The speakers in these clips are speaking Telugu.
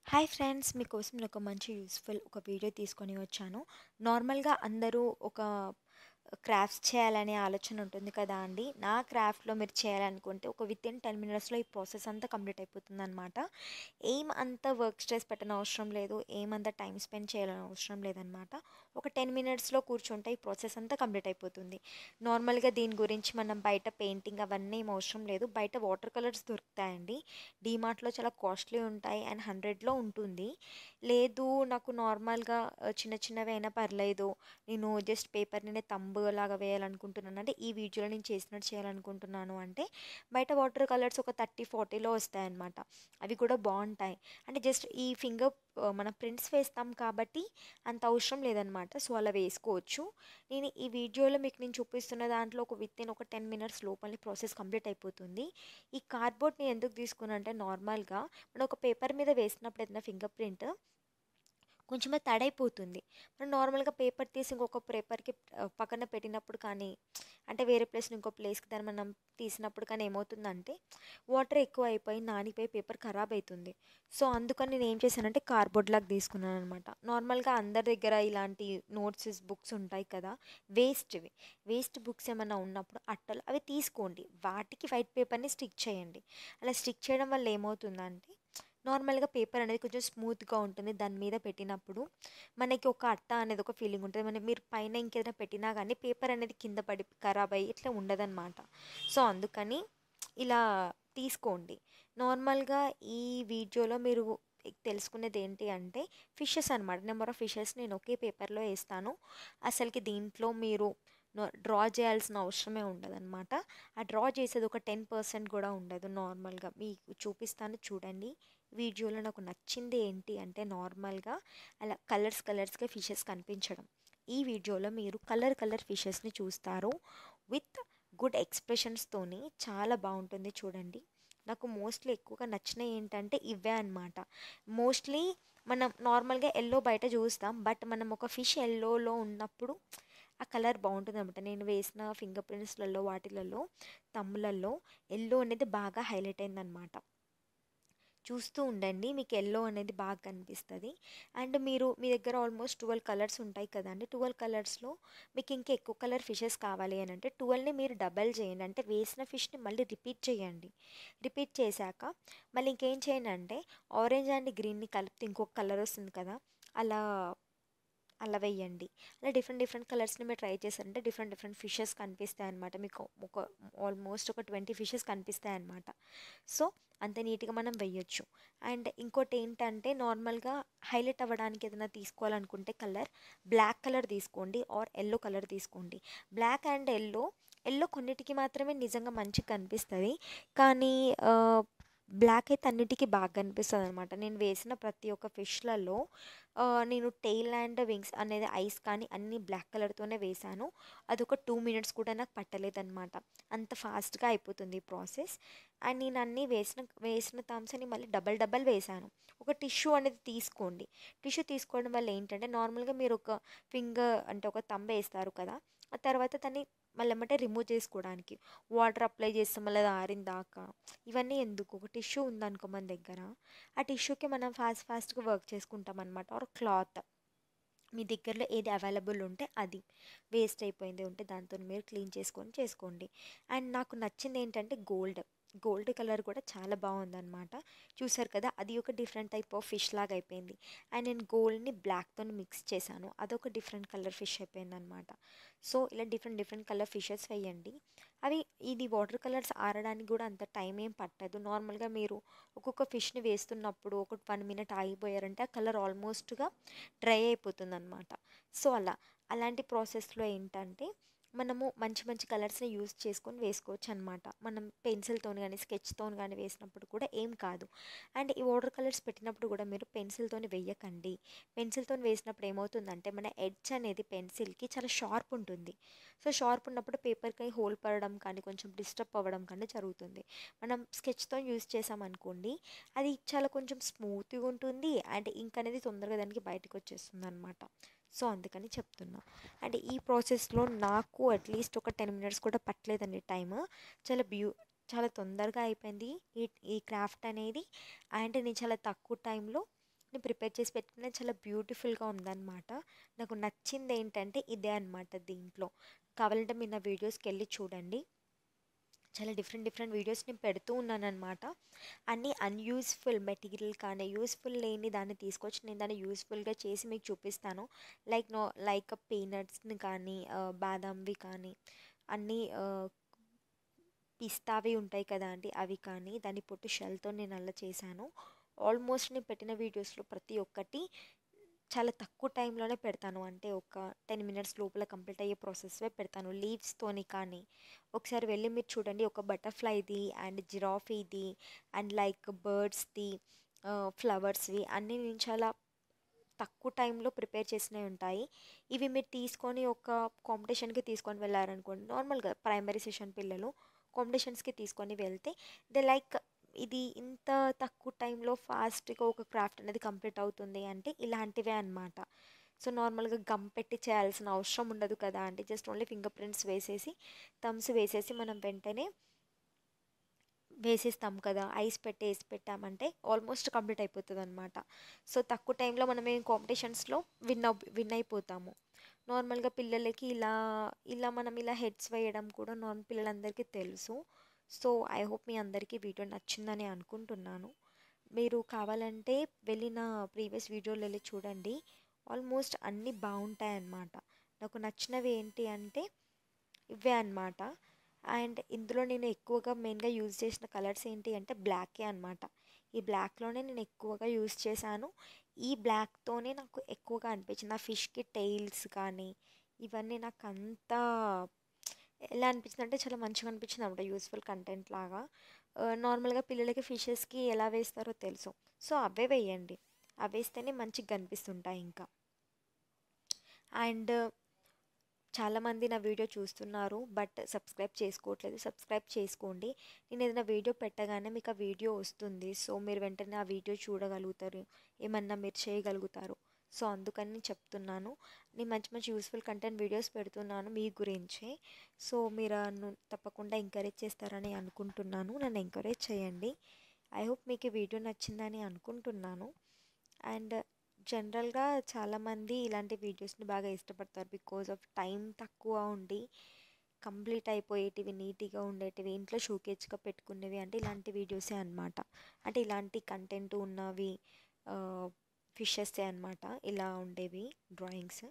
హాయ్ ఫ్రెండ్స్, మీకోసం నేను ఒక మంచి యూస్ఫుల్ ఒక వీడియో తీసుకొని వచ్చాను. నార్మల్‌గా అందరూ ఒక క్రాఫ్ట్స్ చేయాలనే ఆలోచన ఉంటుంది కదా అండి. నా క్రాఫ్ట్‌లో మీరు చేయాలనుకుంటే ఒక వితిన్ 10 మినిట్స్‌లో ఈ ప్రాసెస్ అంతా కంప్లీట్ అయిపోతుందనమాట. ఏం అంత వర్క్ స్ట్రెస్ పెట్టనవసరం లేదు. ఏమంత టైం స్పెండ్ చేయాలని అవసరం లేదనమాట. ఒక 10 మినిట్స్‌లో కూర్చుంటే ఈ ప్రాసెస్ అంతా కంప్లీట్ అయిపోతుంది. నార్మల్‌గా దీని గురించి మనం బయట పెయింటింగ్ అవన్నీ ఏం అవసరం లేదు. బయట వాటర్ కలర్స్ దొరుకుతాయండి. డీమార్ట్‌లో చాలా కాస్ట్‌లీ ఉంటాయి అండ్ 100లో ఉంటుంది. లేదు నాకు నార్మల్‌గా చిన్న చిన్నవి అయినా పర్లేదు. నేను జస్ట్ పేపర్‌ని తంబ్ లాగా వేయాలనుకుంటున్నాను అంటే ఈ వీడియోలో నేను చేసినట్టు చేయాలనుకుంటున్నాను అంటే బయట వాటర్ కలర్స్ ఒక 30, 40లో వస్తాయన్నమాట. అవి కూడా బావుంటాయి. అంటే జస్ట్ ఈ మన ప్రింట్స్ వేస్తాం కాబట్టి అంత అవసరం లేదనమాట. సో, అలా వేసుకోవచ్చు. ఈ వీడియోలో మీకు నేను చూపిస్తున్న దాంట్లో వితిన్ ఒక 10 మినిట్స్ లోపలనే ప్రాసెస్ కంప్లీట్ అయిపోతుంది. ఈ కార్డ్‌బోర్డ్‌ని ఎందుకు తీసుకున్నా అంటే నార్మల్‌గా మనం ఒక పేపర్ మీద వేసినప్పుడు ఏదైనా ఫింగర్ ప్రింట్ కొంచెం అది తడైపోతుంది. మనం నార్మల్‌గా పేపర్ తీసి ఇంకొక పేపర్‌కి పక్కన పెట్టినప్పుడు కానీ, అంటే వేరే ప్లేస్ ఇంకో ప్లేస్‌కి దాన్ని మనం తీసినప్పుడు కానీ ఏమవుతుందంటే, వాటర్ ఎక్కువ అయిపోయి నానిపోయి పేపర్ ఖరాబ్ అయితుంది. సో, అందుకని నేను ఏం చేశానంటే కార్డ్‌బోర్డ్ లాగా తీసుకున్నాననమాట. నార్మల్‌గా అందరి దగ్గర ఇలాంటి నోట్స్, బుక్స్ ఉంటాయి కదా! వేస్ట్‌వి. వేస్ట్ బుక్స్ ఏమన్నా ఉన్నప్పుడు అట్టలు అవి తీసుకోండి. వాటికి వైట్ పేపర్‌ని స్టిక్ చేయండి. అలా స్టిక్ చేయడం వల్ల ఏమవుతుందంటే నార్మల్‌గా పేపర్ అనేది కొంచెం స్మూత్‌గా ఉంటుంది. దాని మీద పెట్టినప్పుడు మనకి ఒక అట్ట అనేది ఒక ఫీలింగ్ ఉంటది. మీరు పైన ఇంకేదైనా పెట్టినా గానీ పేపర్ అనేది కింద పడి ఖరాబ్ అయ్యి ఇట్లా ఉండదనమాట. సో, అందుకని ఇలా తీసుకోండి. నార్మల్‌గా ఈ వీడియోలో మీరు తెలుసుకునేది ఏంటి అంటే ఫిషెస్ అనమాట. నెంబర్ ఆఫ్ ఫిషెస్ నేను ఒకే పేపర్‌లో ఏస్తాను. అసలకి దీంట్లో మీరు డ్రా చేయాల్సిన అవసరమే ఉండదనమాట. ఆ డ్రా చేసేది ఒక 10% కూడా ఉండదు నార్మల్‌గా. మీకు చూపిస్తాను చూడండి. వీడియోలో నాకు నచ్చింది ఏంటి అంటే నార్మల్‌గా అలా కలర్స్‌గా ఫిషెస్ కనిపించడం. ఈ వీడియోలో మీరు కలర్ ఫిషెస్‌ని చూస్తారు. విత్ గుడ్ ఎక్స్‌ప్రెషన్స్‌తోని చాలా బావుంటుంది చూడండి. నాకు మోస్ట్‌లీ ఎక్కువగా నచ్చినయి ఏంటంటే ఇవే అనమాట. మోస్ట్‌లీ మనం నార్మల్‌గా యెల్లో బయట చూస్తాం. బట్ మనం ఒక ఫిష్ యెల్లోలో ఉన్నప్పుడు ఆ కలర్ బావుంటుందనమాట. నేను వేసిన ఫింగర్ ప్రింట్స్‌లలో వాటిలలో థంబ్‌లలో యెల్లో అనేది బాగా హైలైట్ అయిందనమాట. చూస్తూ ఉండండి. మీకు యెల్లో అనేది బాగా కనిపిస్తది. అండ్ మీ దగ్గర ఆల్మోస్ట్ 12 కలర్స్ ఉంటాయి కదండీ! 12 కలర్స్‌లో మీకు ఇంకా ఎక్కువ కలర్ ఫిషెస్ కావాలి అనంటే 12ని మీరు డబల్ చేయండి. అంటే వేసిన ఫిష్‌ని మళ్ళీ రిపీట్ చేయండి. రిపీట్ చేశాక మళ్ళీ ఇంకేం చేయండి అంటే ఆరెంజ్ అండ్ గ్రీన్‌ని కలిపితే ఇంకొక కలర్ వస్తుంది కదా! అలా అలా వేయండి. అలా డిఫరెంట్ కలర్స్‌ని మీరు ట్రై చేశారంటే డిఫరెంట్ ఫిషెస్ కనిపిస్తాయన్నమాట. మీకు ఆల్మోస్ట్ ఒక 20 ఫిషెస్ కనిపిస్తాయన్నమాట. సో, అంత నీట్‌గా మనం వెయ్యొచ్చు. అండ్ ఇంకోటేంటంటే నార్మల్‌గా హైలైట్ అవ్వడానికి ఏదైనా తీసుకోవాలనుకుంటే బ్లాక్ కలర్ తీసుకోండి ఆర్ యెల్లో కలర్ తీసుకోండి. బ్లాక్ అండ్ యెల్లో కొన్నిటికి మాత్రమే నిజంగా మంచిగా కనిపిస్తది. కానీ బ్లాక్ అయితే అన్నిటికి బాగా కనిపిస్తదనమాట. నేను వేసిన ప్రతి ఒక్క ఫిష్‌లలో నేను టెయిల్ అండ్ వింగ్స్ అనేది ఐస్ కానీ అన్నీ బ్లాక్ కలర్‌తోనే వేశాను. అదొక 2 మినిట్స్ కూడా నాకు పట్టలేదనమాట. అంత ఫాస్ట్‌గా అయిపోతుంది ఈ ప్రాసెస్. అండ్ నేను అన్నీ వేసిన థమ్స్‌ని మళ్ళీ డబల్ వేశాను. ఒక టిష్యూ అనేది తీసుకోండి. టిష్యూ తీసుకోవడం వల్ల ఏంటంటే నార్మల్‌గా మీరు ఒక అంటే ఒక థంబ్ ఏస్తారు కదా! ఆ తర్వాత దాన్ని మళ్ళీ ఎమ్మటే రిమూవ్ చేసుకోవడానికి వాటర్ అప్లై చేస్తాం మళ్ళీ అది ఆరిందాకా ఇవన్నీ ఎందుకు? ఒక టిష్యూ ఉందనుకో మన దగ్గర ఆ టిష్యూకి మనం ఫాస్ట్‌గా వర్క్ చేసుకుంటాం అనమాట. ఆర్ క్లాత్ మీ దగ్గరలో ఏది అవైలబుల్ ఉంటే అది. వేస్ట్ అయిపోయింది ఉంటే దాంతోని మీరు క్లీన్ చేసుకోండి. అండ్ నాకు నచ్చింది ఏంటంటే గోల్డ్ కలర్ కూడా చాలా బాగుందనమాట. చూసారు కదా! అది ఒక డిఫరెంట్ టైప్ ఆఫ్ ఫిష్ లాగా అయిపోయింది. అండ్ నేను గోల్డ్‌ని బ్లాక్‌తోని మిక్స్ చేశాను. అదొక డిఫరెంట్ కలర్ ఫిష్ అయిపోయిందనమాట. సో, ఇలా డిఫరెంట్ కలర్ ఫిషెస్ వేయండి. ఇది వాటర్ కలర్స్ ఆరడానికి కూడా అంత టైం ఏం పట్టదు. నార్మల్‌గా మీరు ఒక్కొక్క ఫిష్‌ని వేస్తున్నప్పుడు ఒక 1 మినిట్ ఆగిపోయారంటే ఆ కలర్ ఆల్మోస్ట్‌గా డ్రై అయిపోతుందనమాట. సో, అలాంటి ప్రాసెస్‌లో ఏంటంటే మనము మంచి కలర్స్‌ని యూజ్ చేసుకొని వేసుకోవచ్చనమాట. మనం పెన్సిల్‌తోని గానీ, స్కెచ్‌తోని గానీ వేసినప్పుడు కూడా ఏం కాదు. అండ్ ఈ వాటర్ కలర్స్ పెట్టినప్పుడు కూడా మీరు పెన్సిల్‌తోని వెయ్యకండి. పెన్సిల్‌తోని వేసినప్పుడు ఏమవుతుందంటే మన ఎడ్జ్ అనేది పెన్సిల్‌కి చాలా షార్ప్ ఉంటుంది. సో, షార్ప్ ఉన్నప్పుడు పేపర్‌కి హోల్ పడడం కానీ, కొంచెం డిస్టర్బ్ అవ్వడం కానీ జరుగుతుంది. మనం స్కెచ్‌తోని యూజ్ చేసామనుకోండి అది చాలా కొంచెం స్మూత్‌గా ఉంటుంది. అండ్ ఇంక్ అనేది తొందరగా దానికి బయటకొచ్చేస్తుందనమాట. సో, అందుకని చెప్తున్నా. అండ్ ఈ ప్రాసెస్‌లో నాకు అట్‌లీస్ట్ ఒక 10 మినిట్స్ కూడా పట్టలేదండి టైము. చాలా బ్యూ చాలా తొందరగా అయిపోయింది ఈ ఈ క్రాఫ్ట్ అనేది. అండ్ నేను చాలా తక్కువ టైంలో నేను ప్రిపేర్ చేసి పెట్టుకున్న చాలా బ్యూటిఫుల్గా ఉందన్నమాట. నాకు నచ్చింది ఏంటంటే ఇదే అనమాట దీంట్లో. కావాలంటే మీరు నా వీడియోస్కి వెళ్ళి చూడండి. చాలా డిఫరెంట్ డిఫరెంట్ వీడియోస్ నేను పెడుతూ ఉన్నానన్నమాట. అన్నీ అన్యూజ్ఫుల్ మెటీరియల్ కానీ యూస్ఫుల్ లేని దాన్ని తీసుకొచ్చి నేను దాన్ని యూస్ఫుల్గా చేసి మీకు చూపిస్తాను. లైక్ పీనట్స్ని కానీ బాదాంవి కానీ అన్నీ పిస్తావి ఉంటాయి కదా అండి, అవి కానీ దాని పొట్టు షెల్తో నేను అలా చేశాను. ఆల్మోస్ట్ నేను పెట్టిన వీడియోస్లో ప్రతి ఒక్కటి చాలా తక్కువ టైంలోనే పెడతాను. అంటే ఒక 10 మినిట్స్ లోపల కంప్లీట్ అయ్యే ప్రాసెస్వే పెడతాను లీవ్స్తోని కానీ. ఒకసారి వెళ్ళి మీరు చూడండి, ఒక బటర్ఫ్లైది అండ్ జిరాఫీది అండ్ లైక్ బర్డ్స్ది ఫ్లవర్స్వి అన్నీ నేను చాలా తక్కువ టైంలో ప్రిపేర్ చేసినవి ఉంటాయి. ఇవి మీరు తీసుకొని ఒక కాంపిటీషన్కి తీసుకొని వెళ్ళారనుకోండి, నార్మల్గా ప్రైమరీ సెషన్ పిల్లలు కాంపిటీషన్స్కి తీసుకొని వెళ్తే దే లైక్ ఇది ఇంత తక్కువ టైంలో ఫాస్ట్గా ఒక క్రాఫ్ట్ అనేది కంప్లీట్ అవుతుంది అంటే ఇలాంటివే అన్నమాట. సో నార్మల్గా గమ్ పెట్టి చేయాల్సిన అవసరం ఉండదు కదా అంటే జస్ట్ ఓన్లీ ఫింగర్ ప్రింట్స్ వేసేసి థమ్స్ వేసేసి మనం వెంటనే వేసేస్తాం కదా, ఐస్ పెట్టి వేసి పెట్టామంటే ఆల్మోస్ట్ కంప్లీట్ అయిపోతుంది అనమాట. సో తక్కువ టైంలో మనం ఏం కాంపిటీషన్స్లో విన్ అయిపోతాము. నార్మల్గా పిల్లలకి ఇలా ఇలా మనం ఇలా హెడ్స్ వేయడం కూడా నార్మల్ పిల్లలందరికీ తెలుసు. సో ఐ హోప్ మీ అందరికీ వీడియో నచ్చిందని అనుకుంటున్నాను. మీరు కావాలంటే వెళ్ళిన ప్రీవియస్ వీడియోలు వెళ్ళి చూడండి. ఆల్మోస్ట్ అన్నీ బాగుంటాయి అన్నమాట. నాకు నచ్చినవి ఏంటి అంటే ఇవే అన్నమాట. అండ్ ఇందులో నేను ఎక్కువగా మెయిన్గా యూజ్ చేసిన కలర్స్ ఏంటి అంటే బ్లాకే అన్నమాట. ఈ బ్లాక్లోనే నేను ఎక్కువగా యూజ్ చేశాను. ఈ బ్లాక్తోనే నాకు ఎక్కువగా అనిపించింది. ఆ ఫిష్కి టెయిల్స్ కానీ ఇవన్నీ నాకు అంతా ఎలా అనిపించింది అంటే చాలా మంచిగా అనిపించింది అనమాట, యూస్ఫుల్ కంటెంట్ లాగా. నార్మల్గా పిల్లలకి ఫిషెస్కి ఎలా వేస్తారో తెలుసు. సో అవే వేయండి, అవి వేస్తేనే మంచిగా కనిపిస్తుంటాయి ఇంకా. అండ్ చాలామంది నా వీడియో చూస్తున్నారు బట్ సబ్స్క్రైబ్ చేసుకోవట్లేదు. సబ్స్క్రైబ్ చేసుకోండి. నేను ఏదైనా వీడియో పెట్టగానే మీకు ఆ వీడియో వస్తుంది. సో మీరు వెంటనే ఆ వీడియో చూడగలుగుతారు, ఏమన్నా మీరు చేయగలుగుతారు. సో అందుకని చెప్తున్నాను. నేను మంచి మంచి యూస్ఫుల్ కంటెంట్ వీడియోస్ పెడుతున్నాను మీ గురించే. సో మీరు నన్ను తప్పకుండా ఎంకరేజ్ చేస్తారని అనుకుంటున్నాను. నన్ను ఎంకరేజ్ చేయండి. ఐ హోప్ మీకు ఈ వీడియో నచ్చిందని అనుకుంటున్నాను. అండ్ జనరల్గా చాలామంది ఇలాంటి వీడియోస్ని బాగా ఇష్టపడతారు బికాజ్ ఆఫ్ టైం తక్కువ ఉండి కంప్లీట్ అయిపోయేటివి, నీట్గా ఉండేటివి, ఇంట్లో షోకేజ్గా పెట్టుకునేవి అంటే ఇలాంటి వీడియోసే అన్నమాట. అంటే ఇలాంటి కంటెంట్ ఉన్నవి ఫిషెస్సే అన్నమాట, ఇలా ఉండేవి డ్రాయింగ్స్.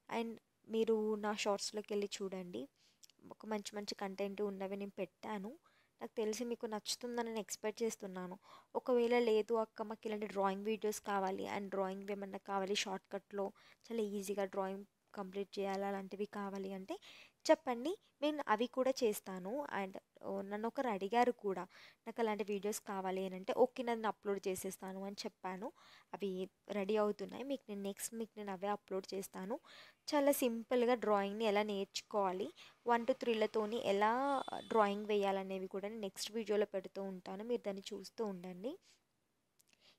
అండ్ మీరు నా షార్ట్స్లోకి వెళ్ళి చూడండి, ఒక మంచి మంచి కంటెంట్ ఉన్నవి నేను పెట్టాను. నాకు తెలిసి మీకు నచ్చుతుందని నేను ఎక్స్పెక్ట్ చేస్తున్నాను. ఒకవేళ లేదు అక్క మాకు ఇలాంటి డ్రాయింగ్ వీడియోస్ కావాలి అండ్ డ్రాయింగ్ ఏమన్నా కావాలి షార్ట్కట్లో చాలా ఈజీగా డ్రాయింగ్ కంప్లీట్ చేయాలి అలాంటివి కావాలి అంటే చెప్పండి, నేను అవి కూడా చేస్తాను. అండ్ నన్ను ఒకరు అడిగారు కూడా నాకు అలాంటి వీడియోస్ కావాలి అని అంటే ఓకే నన్ను అప్లోడ్ చేసేస్తాను అని చెప్పాను. అవి రెడీ అవుతున్నాయి, మీకు నేను అవే అప్లోడ్ చేస్తాను. చాలా సింపుల్గా డ్రాయింగ్ని ఎలా నేర్చుకోవాలి, 1 to 3లతోని ఎలా డ్రాయింగ్ వేయాలనేవి కూడా నేను నెక్స్ట్ వీడియోలో పెడుతూ ఉంటాను. మీరు దాన్ని చూస్తూ ఉండండి.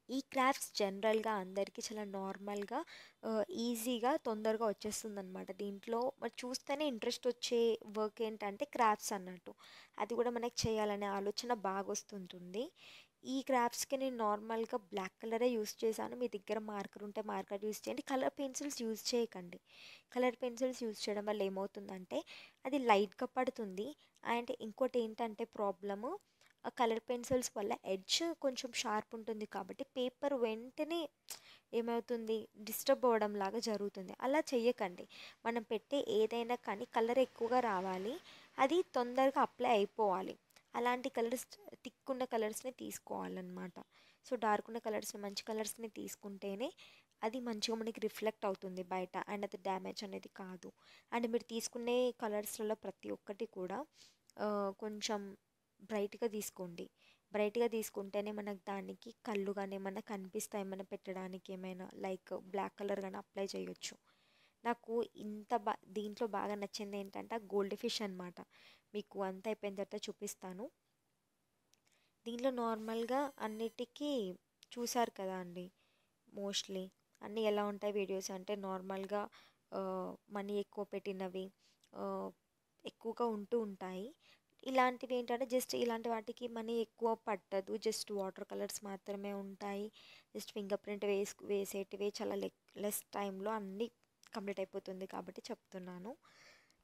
ఈ క్రాఫ్ట్స్ జనరల్గా అందరికీ చాలా నార్మల్గా ఈజీగా తొందరగా వచ్చేస్తుంది అనమాట. దీంట్లో మరి చూస్తేనే ఇంట్రెస్ట్ వచ్చే వర్క్ ఏంటంటే క్రాఫ్ట్స్ అన్నట్టు. అది కూడా మనకి చేయాలనే ఆలోచన బాగా వస్తుంటుంది. ఈ క్రాఫ్ట్స్కి నేను నార్మల్గా బ్లాక్ కలరే యూస్ చేశాను. మీ దగ్గర మార్కర్ ఉంటే మార్కర్ యూస్ చేయండి. కలర్ పెన్సిల్స్ యూజ్ చేయకండి. కలర్ పెన్సిల్స్ యూజ్ చేయడం వల్ల ఏమవుతుందంటే అది లైట్గా పడుతుంది. అండ్ ఇంకోటి ఏంటంటే ప్రాబ్లము, ఆ కలర్ పెన్సిల్స్ వల్ల ఎడ్జ్ కొంచెం షార్ప్ ఉంటుంది కాబట్టి పేపర్ వెంటనే ఏమవుతుంది, డిస్టర్బ్ అవ్వడం లాగా జరుగుతుంది. అలా చెయ్యకండి. మనం పెట్టే ఏదైనా కానీ కలర్ ఎక్కువగా రావాలి, అది తొందరగా అప్లై అయిపోవాలి. అలాంటి కలర్స్ థిక్ ఉన్న కలర్స్ని తీసుకోవాలన్నమాట. సో డార్క్ ఉన్న కలర్స్ని, మంచి కలర్స్ని తీసుకుంటేనే అది మంచిగా మనకి రిఫ్లెక్ట్ అవుతుంది బయట అండ్ అది డ్యామేజ్ అనేది కాదు. అండ్ మీరు తీసుకునే కలర్స్లలో ప్రతి ఒక్కటి కూడా కొంచెం బ్రైట్గా తీసుకోండి. బ్రైట్గా తీసుకుంటేనే మనకు దానికి కళ్ళు కానీ ఏమైనా కనిపిస్తాయి, ఏమైనా పెట్టడానికి ఏమైనా లైక్ బ్లాక్ కలర్ కానీ అప్లై చేయొచ్చు. నాకు దీంట్లో బాగా నచ్చింది ఏంటంటే ఆ గోల్డ్ ఫిష్ అనమాట. మీకు అంతా అయిపోయిన తర్వాత చూపిస్తాను. దీంట్లో నార్మల్గా అన్నిటికీ చూసారు కదా అండి, మోస్ట్లీ అన్నీ ఎలా ఉంటాయి వీడియోస్ అంటే నార్మల్గా మనీ ఎక్కువ పెట్టినవి ఎక్కువగా ఉంటూ ఉంటాయి. ఇలాంటివి ఏంటంటే జస్ట్ ఇలాంటి వాటికి మనీ ఎక్కువ పట్టదు. జస్ట్ వాటర్ కలర్స్ మాత్రమే ఉంటాయి. జస్ట్ ఫింగర్ ప్రింట్ వేసేటివి చాలా లెస్ టైంలో అన్నీ కంప్లీట్ అయిపోతుంది కాబట్టి చెప్తున్నాను.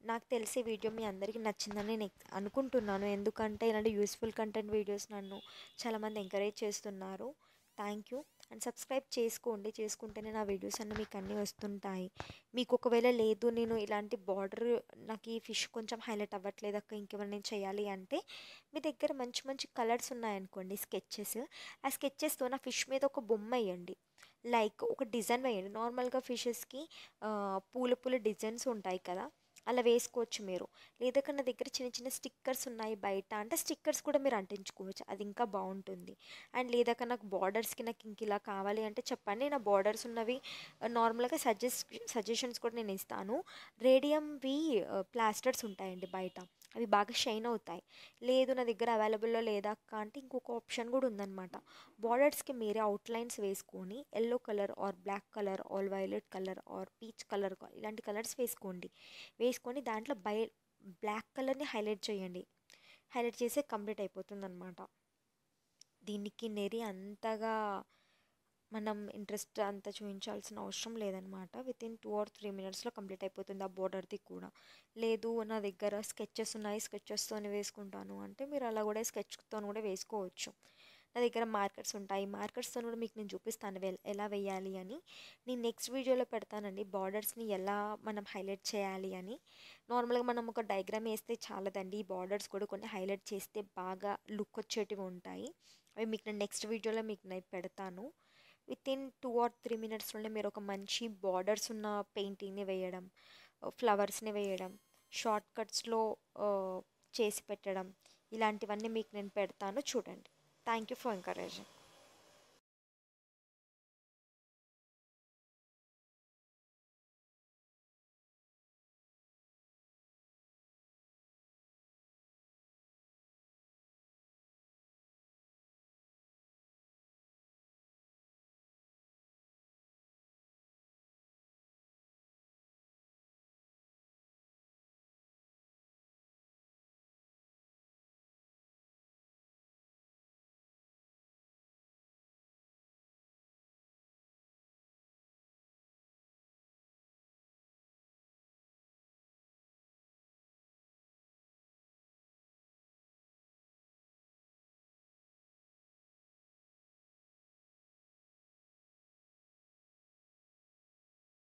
నాకు తెలిసి వీడియో మీ అందరికీ నచ్చిందని నేను అనుకుంటున్నాను. ఎందుకంటే ఇలాంటి యూస్ఫుల్ కంటెంట్ వీడియోస్ నన్ను చాలామంది ఎంకరేజ్ చేస్తున్నారు. Thank you. అండ్ సబ్స్క్రైబ్ చేసుకోండి. చేసుకుంటేనే నా వీడియోస్ అన్నీ మీకు అన్నీ వస్తుంటాయి. మీకు ఒకవేళ లేదు నేను ఇలాంటి బార్డర్ నాకు ఈ ఫిష్ కొంచెం హైలైట్ అవ్వట్లేదు అక్క, ఇంకేమైనా నేను చేయాలి అంటే మీ దగ్గర మంచి మంచి కలర్స్ ఉన్నాయనుకోండి, స్కెచెస్, ఆ స్కెచెస్తో నా ఫిష్ మీద ఒక బొమ్మ వేయండి. లైక్ ఒక డిజైన్ వేయండి. నార్మల్గా ఫిషెస్కి పూల పూల డిజైన్స్ ఉంటాయి కదా, అలా వేసుకోవచ్చు మీరు. లేదా నా దగ్గర చిన్న చిన్న స్టిక్కర్స్ ఉన్నాయి బయట అంటే స్టిక్కర్స్ కూడా మీరు అంటించుకోవచ్చు, అది ఇంకా బాగుంటుంది. అండ్ లేదా నాకు బార్డర్స్కి నాకు ఇంక ఇలా కావాలి అంటే చెప్పండి, నా బార్డర్స్ ఉన్నవి నార్మల్గా సజెషన్స్ కూడా నేను ఇస్తాను. రేడియంవి ప్లాస్టర్స్ ఉంటాయండి బయట, అవి బాగా షైన్ అవుతాయి. లేదు నా దగ్గర అవైలబుల్లో లేదా అక్క అంటే ఇంకొక ఆప్షన్ కూడా ఉందన్నమాట. బార్డర్స్కి మీరే అవుట్లైన్స్ వేసుకొని yellow colour or black colour or violet colour or peach colour ఇలాంటి కలర్స్ వేసుకొని దాంట్లో బ్లాక్ కలర్ని హైలైట్ చేయండి. హైలైట్ చేస్తే కంప్లీట్ అయిపోతుంది అనమాట. దీనికి అంతగా మనం ఇంట్రెస్ట్ అంత చూపించాల్సిన అవసరం లేదనమాట. వితిన్ 2 or 3 minutesలో కంప్లీట్ అయిపోతుంది ఆ బోర్డర్ది కూడా. లేదు నా దగ్గర స్కెచెస్ ఉన్నాయి, స్కెచెస్తోనే వేసుకుంటాను అంటే మీరు అలా కూడా స్కెచ్తో కూడా వేసుకోవచ్చు. నా దగ్గర మార్కర్స్ ఉంటాయి, మార్కర్స్తో కూడా మీకు నేను చూపిస్తాను ఎలా వేయాలి అని. నేను నెక్స్ట్ వీడియోలో పెడతానండి బార్డర్స్ని ఎలా మనం హైలైట్ చేయాలి అని. నార్మల్గా మనం ఒక డయాగ్రామ్ వేస్తే చాలదండి, ఈ బార్డర్స్ కూడా కొన్ని హైలైట్ చేస్తే బాగా లుక్ వచ్చేటివి ఉంటాయి. అవి మీకు నేను నెక్స్ట్ వీడియోలో మీకు నేను పెడతాను. వితిన్ 2 or 3 minutesలోనే మీరు ఒక మంచి బార్డర్స్ ఉన్న పెయింటింగ్ని వేయడం, ఫ్లవర్స్ని వేయడం, షార్ట్ కట్స్లో చేసి పెట్టడం, ఇలాంటివన్నీ మీకు నేను పెడతాను చూడండి. Thank you for encouraging.